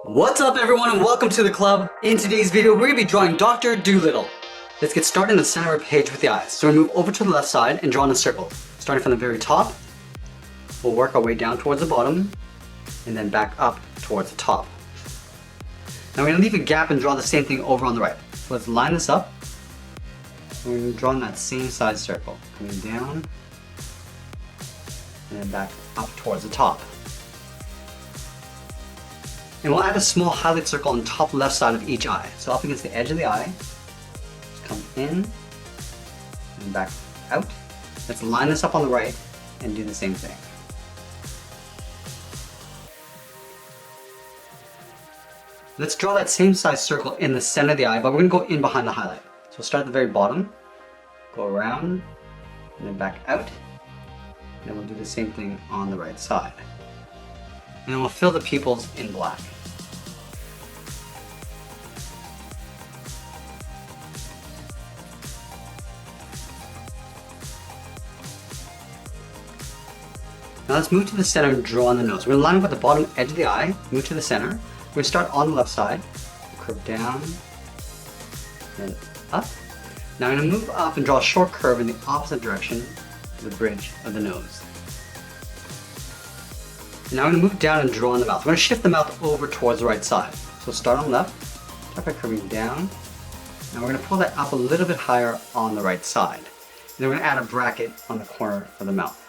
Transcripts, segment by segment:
What's up everyone and welcome to the club. In today's video we're going to be drawing Dr. Dolittle. Let's get started in the center of the page with the eyes. So we're going to move over to the left side and draw in a circle. Starting from the very top, we'll work our way down towards the bottom and then back up towards the top. Now we're going to leave a gap and draw the same thing over on the right. So let's line this up. We're going to draw in that same size circle. Coming down and then back up towards the top. And we'll add a small highlight circle on the top left side of each eye. So up against the edge of the eye, just come in and back out. Let's line this up on the right and do the same thing. Let's draw that same size circle in the center of the eye, but we're going to go in behind the highlight. So we'll start at the very bottom, go around, and then back out. And then we'll do the same thing on the right side. And then we'll fill the pupils in black. Now let's move to the center and draw on the nose. We're going to line up at the bottom edge of the eye, move to the center. We're going to start on the left side, curve down, then up. Now I'm going to move up and draw a short curve in the opposite direction to the bridge of the nose. And now I'm going to move down and draw on the mouth. I'm going to shift the mouth over towards the right side. So start on the left, start by curving down. Now we're going to pull that up a little bit higher on the right side. And then we're going to add a bracket on the corner of the mouth.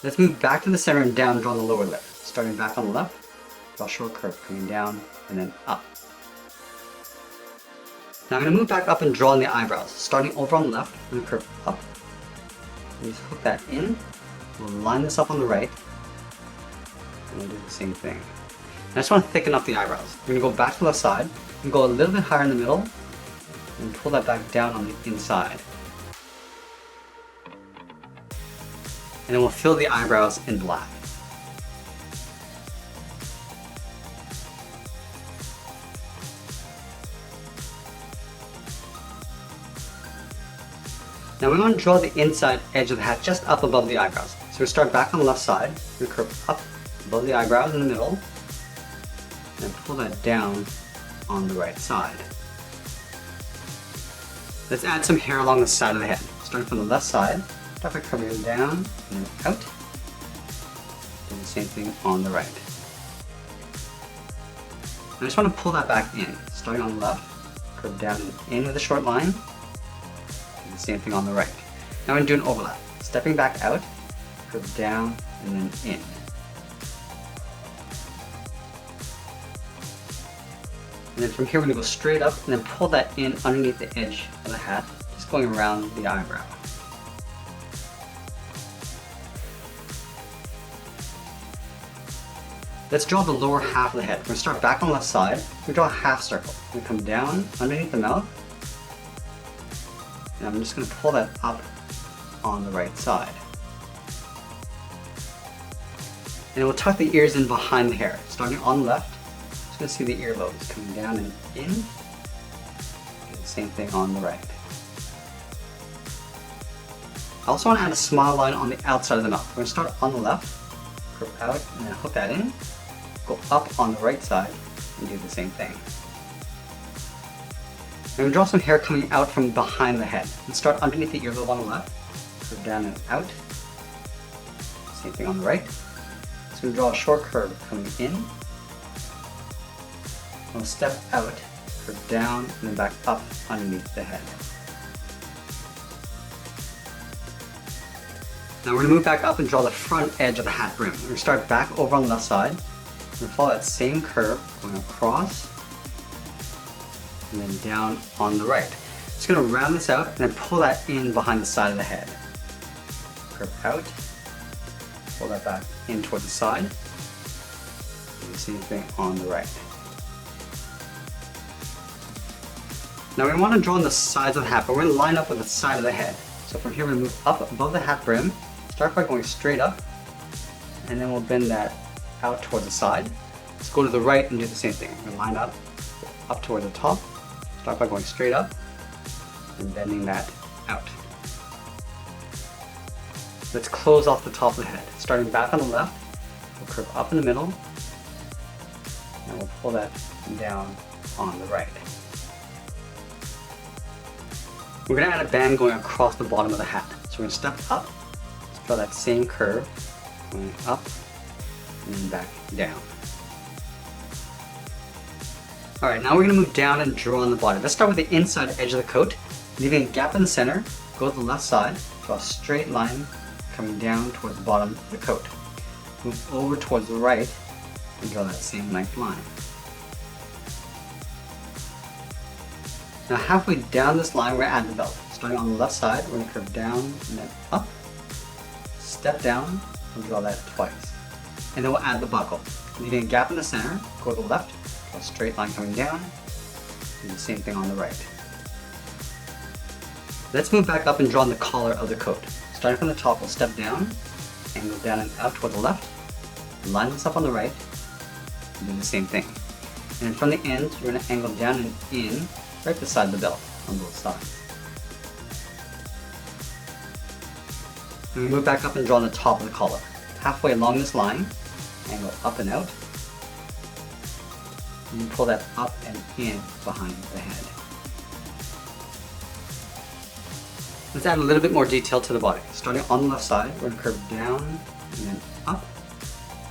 Let's move back to the center and down and draw the lower lip. Starting back on the left, draw a short curve, coming down and then up. Now I'm going to move back up and draw in the eyebrows. Starting over on the left, I'm going to curve up. And just hook that in. We'll line this up on the right, and we'll do the same thing. I just want to thicken up the eyebrows. We're going to go back to the left side, and go a little bit higher in the middle, and pull that back down on the inside. And then we'll fill the eyebrows in black. Now we want to draw the inside edge of the hat just up above the eyebrows. So we start back on the left side, we curve up above the eyebrows in the middle, and pull that down on the right side. Let's add some hair along the side of the head. Starting from the left side, start by curving it down and out. Do the same thing on the right. I just want to pull that back in. Starting on the left, curve down and in with a short line. Do the same thing on the right. Now I'm going to do an overlap. Stepping back out, curve down and then in. And then from here we're going to go straight up and then pull that in underneath the edge of the hat, just going around the eyebrow. Let's draw the lower half of the head. We're going to start back on the left side. We draw a half circle. We come down underneath the mouth. And I'm just going to pull that up on the right side. And we'll tuck the ears in behind the hair. Starting on the left, just going to see the earlobes coming down and in. Do the same thing on the right. I also want to add a smile line on the outside of the mouth. We're going to start on the left, curve out, and then hook that in. Go up on the right side and do the same thing. And we draw some hair coming out from behind the head. Let's start underneath the earlobe on the left, curve down and out. Same thing on the right. So we draw a short curve coming in. We'll step out, curve down, and then back up underneath the head. Now we're going to move back up and draw the front edge of the hat brim. We're going to start back over on the left side. We're going to follow that same curve, going across, and then down on the right. Just going to round this out and then pull that in behind the side of the head. Curve out, pull that back in toward the side. Do the same thing on the right. Now we want to draw on the sides of the hat, but we're going to line up with the side of the head. So from here we're going to move up above the hat brim, start by going straight up, and then we'll bend that out towards the side. Let's go to the right and do the same thing. We're going to line up toward the top, start by going straight up, and bending that out. Let's close off the top of the head. Starting back on the left, we'll curve up in the middle, And we'll pull that down on the right. We're going to add a band going across the bottom of the hat. So we're going to step up, draw that same curve, going up and then back down. Alright, now we're going to move down and draw on the body. Let's start with the inside edge of the coat, leaving a gap in the center, go to the left side, draw a straight line coming down towards the bottom of the coat. Move over towards the right and draw that same length line. Now halfway down this line, we're going to add the belt. Starting on the left side, we're going to curve down and then up, step down, and draw that twice. And then we'll add the buckle. Leaving a gap in the center, go to the left, draw a straight line coming down, do the same thing on the right. Let's move back up and draw on the collar of the coat. Starting from the top, we'll step down, angle down and out toward the left, line this up on the right, and do the same thing. And then from the ends, we're going to angle down and in, right beside the belt on both sides. And we move back up and draw on the top of the collar. Halfway along this line, angle up and out, and you pull that up and in behind the head. Let's add a little bit more detail to the body. Starting on the left side, we're going to curve down and then up.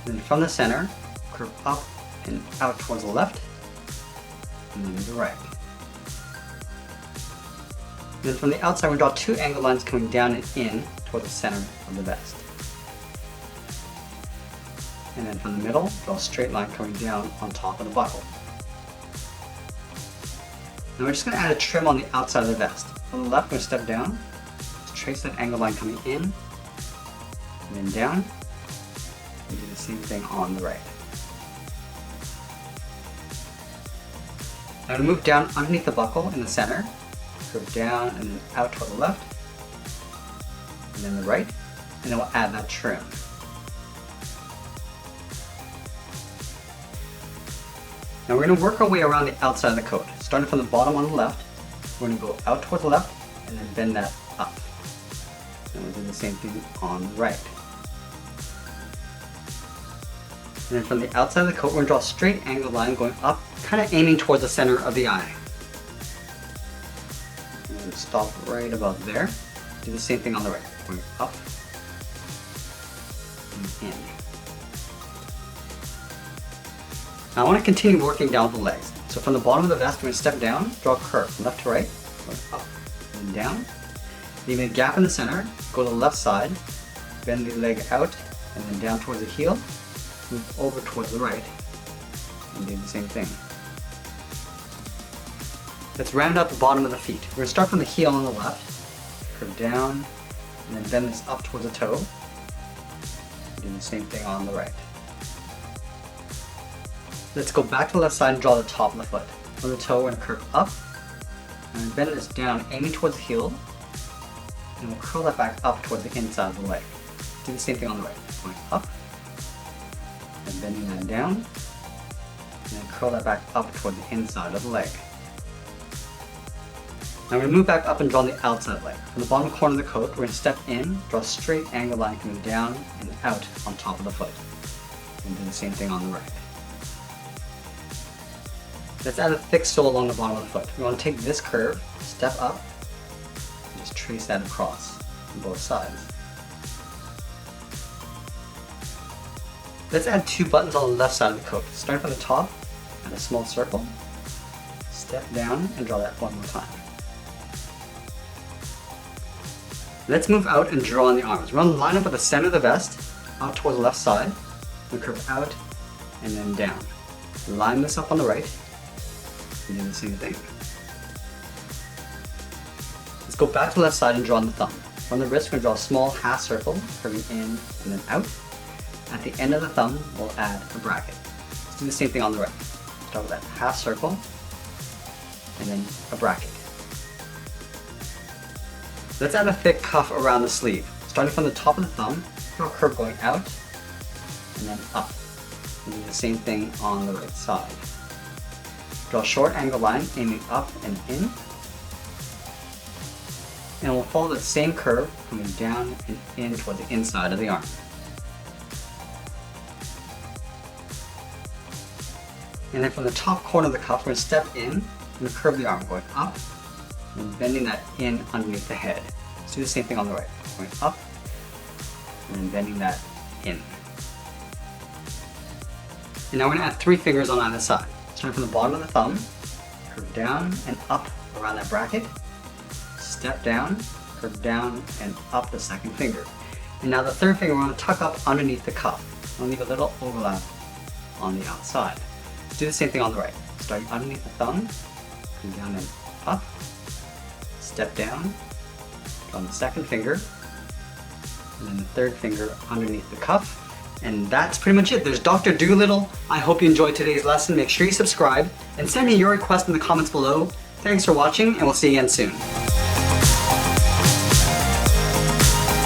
And then from the center, curve up and out towards the left, and then the right. And then from the outside, we draw two angle lines coming down and in toward the center of the vest. And then from the middle, draw a straight line coming down on top of the buckle. Now we're just going to add a trim on the outside of the vest. On the left, we're going to step down, trace that angle line coming in, and then down, and do the same thing on the right. Now to move down underneath the buckle in the center, curve down and then out toward the left, and then the right, and then we'll add that trim. Now we're going to work our way around the outside of the coat. Starting from the bottom on the left, we're going to go out toward the left, and then bend that up. And we'll do the same thing on the right. And then from the outside of the coat, we're going to draw a straight angle line going up, kind of aiming towards the center of the eye. And then stop right about there. Do the same thing on the right, going up and in. Now I want to continue working down the legs. So from the bottom of the vest, we're going to step down, draw a curve from left to right, going up and down. Leaving a gap in the center, go to the left side, bend the leg out and then down towards the heel, move over towards the right, and do the same thing. Let's round out the bottom of the feet. We're going to start from the heel on the left, curve down, and then bend this up towards the toe, and do the same thing on the right. Let's go back to the left side and draw the top of the foot. On the toe, we're going to curve up, and bend this down, aiming towards the heel, and we'll curl that back up towards the inside of the leg. Do the same thing on the right. Going up, and bending that down, and then curl that back up toward the inside of the leg. Now we're going to move back up and draw the outside leg. From the bottom corner of the coat, we're going to step in, draw a straight angle line coming down and out on top of the foot. And do the same thing on the right. Let's add a thick sole along the bottom of the foot. We want to take this curve, step up, and just trace that across on both sides. Let's add two buttons on the left side of the coat. Starting from the top, add a small circle, step down and draw that one more time. Let's move out and draw on the arms. We're going to line up at the center of the vest, out towards the left side, and curve out and then down. Line this up on the right, and do the same thing. Let's go back to the left side and draw on the thumb. From the wrist, we're going to draw a small half circle, curving in and then out. At the end of the thumb, we'll add a bracket. Let's do the same thing on the right. Start with that half circle, and then a bracket. Let's add a thick cuff around the sleeve. Starting from the top of the thumb, draw a curve going out, and then up. And do the same thing on the right side. Draw a short angle line aiming up and in. And we'll follow the same curve coming down and in toward the inside of the arm. And then from the top corner of the cuff, we're going to step in and curve the arm, going up and bending that in underneath the head. Let's do the same thing on the right. Going up and then bending that in. And now we're going to add 3 fingers on either side. Starting from the bottom of the thumb, curve down and up around that bracket, step down, curve down and up the second finger. And now the third finger we're going to tuck up underneath the cuff. We'll leave a little overlap on the outside. Let's do the same thing on the right. Starting underneath the thumb, come down and up, step down, on the second finger, and then the third finger underneath the cuff. And that's pretty much it. There's Dr. Dolittle. I hope you enjoyed today's lesson. Make sure you subscribe and send me your request in the comments below. Thanks for watching, and we'll see you again soon.